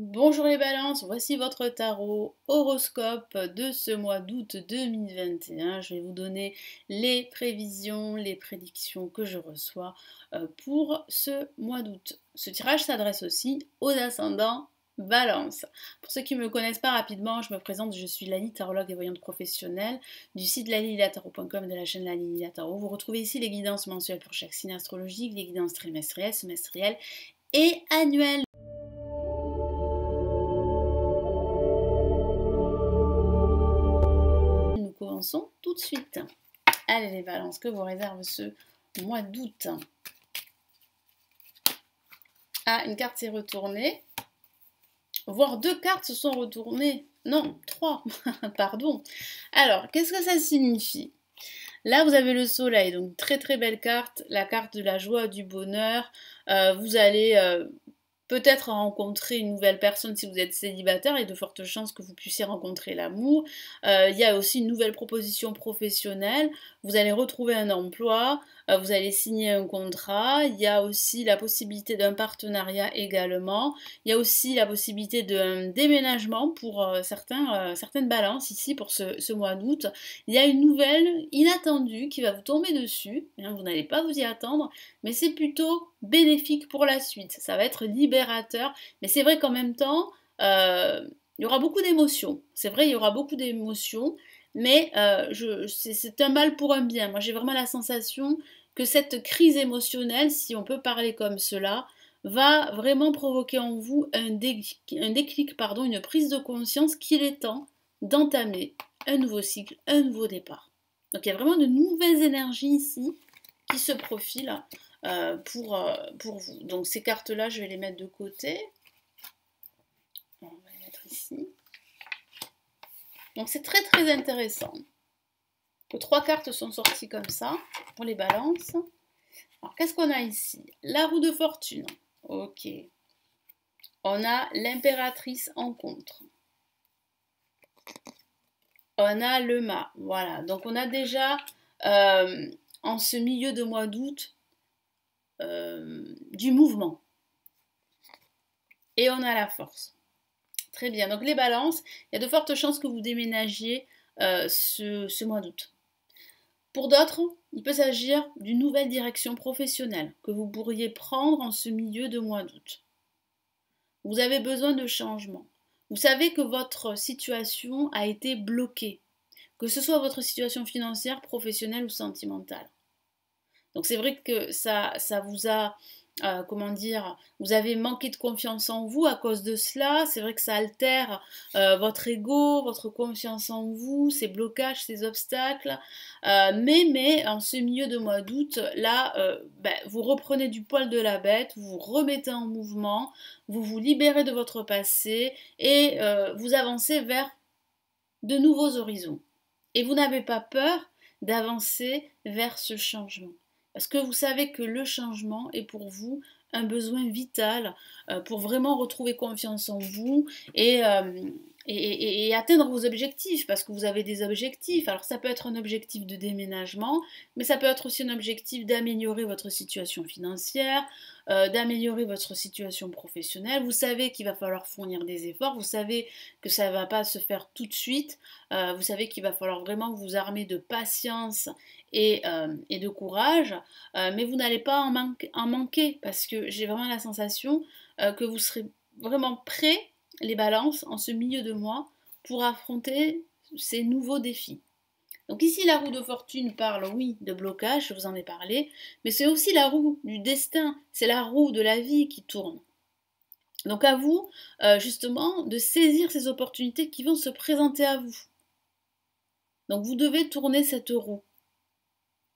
Bonjour les balances, voici votre tarot horoscope de ce mois d'août 2021. Je vais vous donner les prévisions, les prédictions que je reçois pour ce mois d'août. Ce tirage s'adresse aussi aux ascendants balance. Pour ceux qui ne me connaissent pas rapidement, je me présente, je suis Lali, tarologue et voyante professionnelle du site lalililatarot.com de la chaîne Lali Tarot. Vous retrouvez ici les guidances mensuelles pour chaque signe astrologique, les guidances trimestrielles, semestrielles et annuelles. Nous commençons tout de suite. Allez les balances, que vous réserve ce mois d'août? Ah, une carte s'est retournée. Voire deux cartes se sont retournées. Non, trois, pardon. Alors, qu'est-ce que ça signifie? Là, vous avez le soleil, donc très très belle carte, la carte de la joie, du bonheur. Vous allez peut-être rencontrer une nouvelle personne si vous êtes célibataire, et de fortes chances que vous puissiez rencontrer l'amour. Il y a aussi une nouvelle proposition professionnelle, vous allez retrouver un emploi, vous allez signer un contrat, il y a aussi la possibilité d'un partenariat également, il y a aussi la possibilité d'un déménagement pour certaines balances ici pour ce mois d'août. Il y a une nouvelle inattendue qui va vous tomber dessus, vous n'allez pas vous y attendre, mais c'est plutôt bénéfique pour la suite, ça va être libérateur, mais c'est vrai qu'en même temps, il y aura beaucoup d'émotions, c'est vrai, il y aura beaucoup d'émotions, mais c'est un mal pour un bien. Moi j'ai vraiment la sensation que cette crise émotionnelle, si on peut parler comme cela, va vraiment provoquer en vous un déclic, pardon, une prise de conscience qu'il est temps d'entamer un nouveau cycle, un nouveau départ. Donc il y a vraiment de nouvelles énergies ici qui se profilent pour vous. Donc ces cartes-là, je vais les mettre de côté. On va les mettre ici. Donc c'est très très intéressant. Les trois cartes sont sorties comme ça pour les balances. Alors qu'est-ce qu'on a ici? La roue de fortune. Ok. On a l'impératrice en contre. On a le mât. Voilà. Donc on a déjà en ce milieu de mois d'août du mouvement. Et on a la force. Très bien. Donc les balances, il y a de fortes chances que vous déménagiez ce mois d'août. Pour d'autres, il peut s'agir d'une nouvelle direction professionnelle que vous pourriez prendre en ce milieu de mois d'août. Vous avez besoin de changement. Vous savez que votre situation a été bloquée, que ce soit votre situation financière, professionnelle ou sentimentale. Donc c'est vrai que ça vous a, comment dire, vous avez manqué de confiance en vous à cause de cela. C'est vrai que ça altère votre ego, votre confiance en vous, ces blocages, ces obstacles. Mais en ce milieu de mois d'août, là, vous reprenez du poil de la bête, vous vous remettez en mouvement, vous vous libérez de votre passé et vous avancez vers de nouveaux horizons. Et vous n'avez pas peur d'avancer vers ce changement. Parce que vous savez que le changement est pour vous un besoin vital pour vraiment retrouver confiance en vous et atteindre vos objectifs, parce que vous avez des objectifs. Alors ça peut être un objectif de déménagement, mais ça peut être aussi un objectif d'améliorer votre situation financière, d'améliorer votre situation professionnelle. Vous savez qu'il va falloir fournir des efforts, vous savez que ça ne va pas se faire tout de suite, vous savez qu'il va falloir vraiment vous armer de patience et de courage, mais vous n'allez pas en manquer, parce que j'ai vraiment la sensation que vous serez vraiment prêts, les balances, en ce milieu de mois, pour affronter ces nouveaux défis. Donc ici, la roue de fortune parle, oui, de blocage, je vous en ai parlé, mais c'est aussi la roue du destin, c'est la roue de la vie qui tourne. Donc à vous, justement, de saisir ces opportunités qui vont se présenter à vous. Donc vous devez tourner cette roue.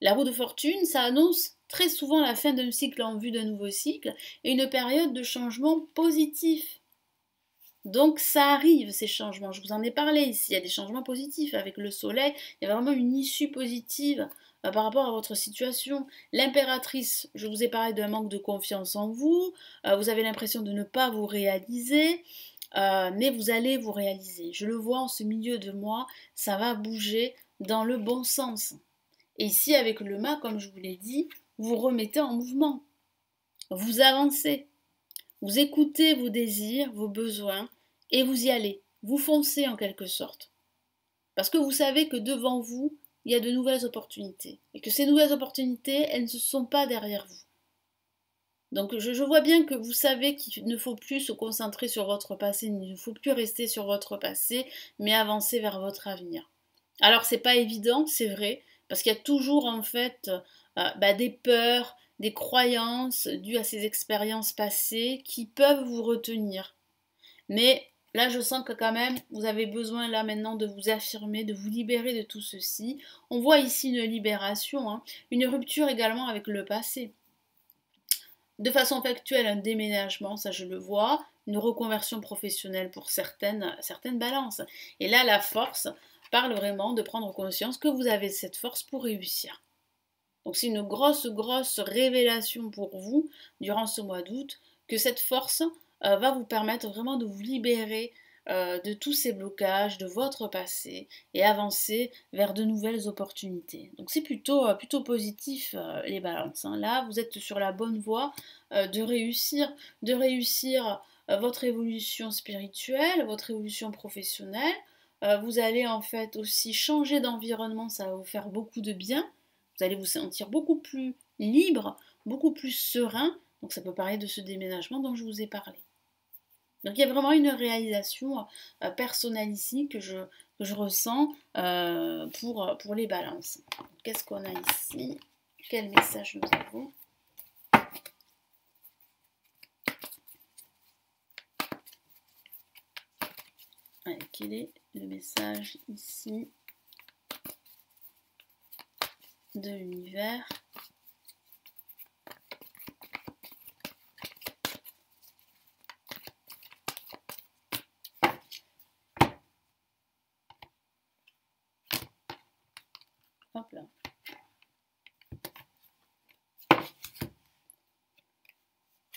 La roue de fortune, ça annonce très souvent la fin d'un cycle en vue d'un nouveau cycle et une période de changement positif. Donc ça arrive, ces changements, je vous en ai parlé ici, il y a des changements positifs avec le soleil, il y a vraiment une issue positive par rapport à votre situation. L'impératrice, je vous ai parlé d'un manque de confiance en vous, vous avez l'impression de ne pas vous réaliser, mais vous allez vous réaliser. Je le vois en ce milieu de mois, ça va bouger dans le bon sens. Et ici, avec le mât, comme je vous l'ai dit, vous remettez en mouvement, vous avancez. Vous écoutez vos désirs, vos besoins, et vous y allez. Vous foncez en quelque sorte. Parce que vous savez que devant vous, il y a de nouvelles opportunités. Et que ces nouvelles opportunités, elles ne sont pas derrière vous. Donc je vois bien que vous savez qu'il ne faut plus se concentrer sur votre passé, il ne faut plus rester sur votre passé, mais avancer vers votre avenir. Alors c'est pas évident, c'est vrai, parce qu'il y a toujours en fait des peurs, des croyances dues à ces expériences passées qui peuvent vous retenir. Mais là je sens que quand même vous avez besoin là maintenant de vous affirmer, de vous libérer de tout ceci. On voit ici une libération, hein, une rupture également avec le passé. De façon factuelle, un déménagement, ça je le vois, une reconversion professionnelle pour certaines balances. Et là, la force parle vraiment de prendre conscience que vous avez cette force pour réussir. Donc c'est une grosse révélation pour vous durant ce mois d'août que cette force va vous permettre vraiment de vous libérer de tous ces blocages, de votre passé et avancer vers de nouvelles opportunités. Donc c'est plutôt positif les balances, hein. Là, vous êtes sur la bonne voie de réussir votre évolution spirituelle, votre évolution professionnelle. Vous allez en fait aussi changer d'environnement, ça va vous faire beaucoup de bien. Vous allez vous sentir beaucoup plus libre, beaucoup plus serein. Donc ça peut parler de ce déménagement dont je vous ai parlé. Donc il y a vraiment une réalisation personnelle ici que je ressens pour les balances. Qu'est-ce qu'on a ici? Quel message nous avons? Allez, quel est le message ici de l'univers? Hop là.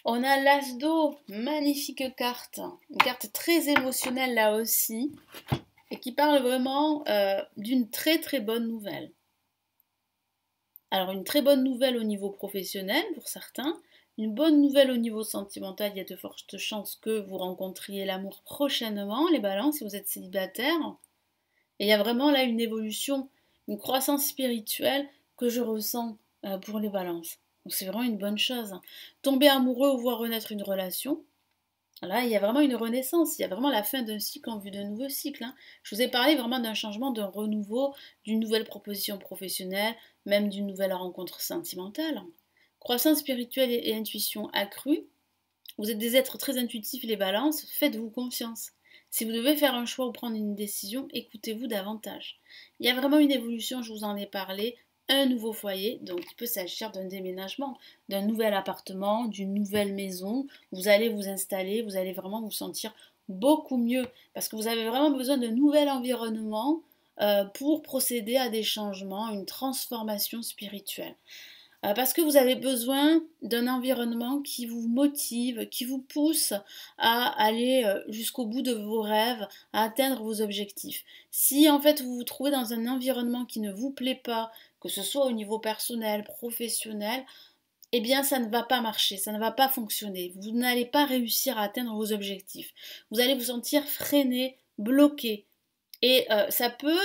On a l'As d'eau, magnifique carte, une carte très émotionnelle là aussi, et qui parle vraiment d'une très bonne nouvelle. Alors une très bonne nouvelle au niveau professionnel pour certains, une bonne nouvelle au niveau sentimental, il y a de fortes chances que vous rencontriez l'amour prochainement, les balances, si vous êtes célibataire. Et il y a vraiment là une évolution, une croissance spirituelle que je ressens pour les balances. Donc c'est vraiment une bonne chose. Tomber amoureux ou voir renaître une relation, là il y a vraiment une renaissance, il y a vraiment la fin d'un cycle en vue d'un nouveau cycle, hein. Je vous ai parlé vraiment d'un changement, d'un renouveau, d'une nouvelle proposition professionnelle, même d'une nouvelle rencontre sentimentale. Croissance spirituelle et intuition accrue. Vous êtes des êtres très intuitifs, les balances, faites-vous confiance. Si vous devez faire un choix ou prendre une décision, écoutez-vous davantage. Il y a vraiment une évolution, je vous en ai parlé, un nouveau foyer, donc il peut s'agir d'un déménagement, d'un nouvel appartement, d'une nouvelle maison. Vous allez vous installer, vous allez vraiment vous sentir beaucoup mieux, parce que vous avez vraiment besoin d'un nouvel environnement pour procéder à des changements, une transformation spirituelle. Parce que vous avez besoin d'un environnement qui vous motive, qui vous pousse à aller jusqu'au bout de vos rêves, à atteindre vos objectifs. Si en fait vous vous trouvez dans un environnement qui ne vous plaît pas, que ce soit au niveau personnel, professionnel, eh bien ça ne va pas marcher, ça ne va pas fonctionner. Vous n'allez pas réussir à atteindre vos objectifs. Vous allez vous sentir freiné, bloqué. Et ça peut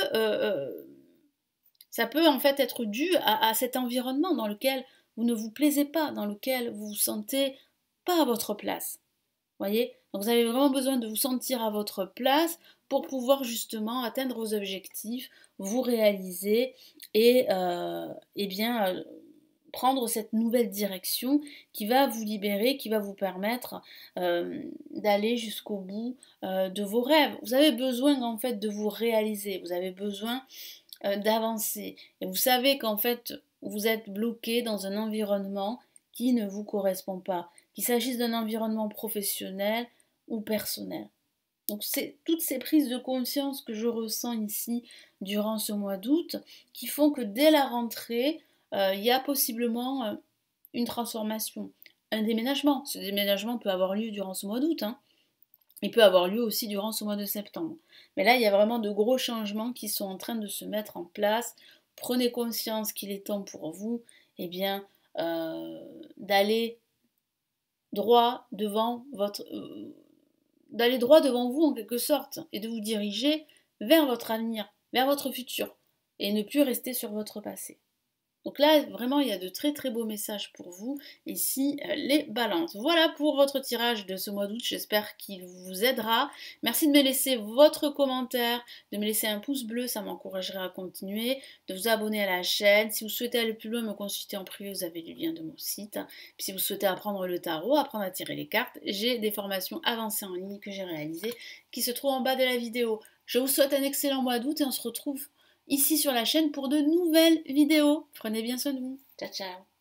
en fait être dû à cet environnement dans lequel vous ne vous plaisez pas, dans lequel vous vous sentez pas à votre place. Voyez? Donc vous avez vraiment besoin de vous sentir à votre place pour pouvoir justement atteindre vos objectifs, vous réaliser et prendre cette nouvelle direction qui va vous libérer, qui va vous permettre d'aller jusqu'au bout de vos rêves. Vous avez besoin en fait de vous réaliser, vous avez besoin d'avancer. Et vous savez qu'en fait, vous êtes bloqué dans un environnement qui ne vous correspond pas, qu'il s'agisse d'un environnement professionnel ou personnel. Donc c'est toutes ces prises de conscience que je ressens ici durant ce mois d'août qui font que dès la rentrée, il y a possiblement une transformation, un déménagement. Ce déménagement peut avoir lieu durant ce mois d'août, hein. Il peut avoir lieu aussi durant ce mois de septembre. Mais là, il y a vraiment de gros changements qui sont en train de se mettre en place. Prenez conscience qu'il est temps pour vous, eh bien, d'aller droit devant votre... d'aller droit devant vous en quelque sorte, et de vous diriger vers votre avenir, vers votre futur, et ne plus rester sur votre passé. Donc là, vraiment, il y a de très très beaux messages pour vous, ici, les balances. Voilà pour votre tirage de ce mois d'août, j'espère qu'il vous aidera. Merci de me laisser votre commentaire, de me laisser un pouce bleu, ça m'encouragerait à continuer, de vous abonner à la chaîne. Si vous souhaitez aller plus loin, me consulter en privé, vous avez le lien de mon site. Puis si vous souhaitez apprendre le tarot, apprendre à tirer les cartes, j'ai des formations avancées en ligne que j'ai réalisées, qui se trouvent en bas de la vidéo. Je vous souhaite un excellent mois d'août et on se retrouve ici sur la chaîne pour de nouvelles vidéos. Prenez bien soin de vous. Ciao, ciao.